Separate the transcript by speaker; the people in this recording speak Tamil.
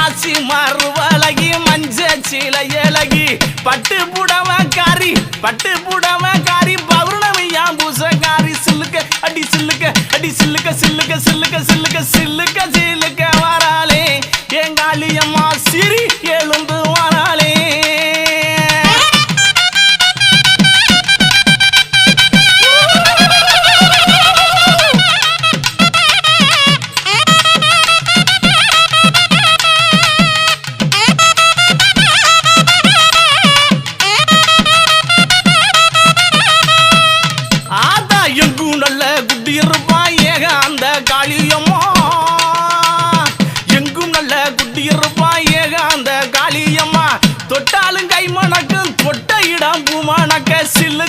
Speaker 1: மாசி மறுவழகி மஞ்ச சீல ஏலகி பட்டு புடவக்காரி பௌர்ணமியா பூசக்காரி சில்லுக்க அடி சில்லுக்க அடி சில்லுக்க சில்லுக்க சில்லுக்க சில்லுக்க சில்லுக்க சில்லுக்க வராளே எங்காளியம்மா சிரி எழுந்து வராளே. எங்கும் நல்ல குட்டி இருப்பா ஏக அந்த காளியம்மா எங்கும் நல்ல குட்டி இருப்பா ஏக அந்த காளியம்மா தொட்டாலும் கை மணக்கும் தொட்ட இடம் பூ மணக்க சில்லு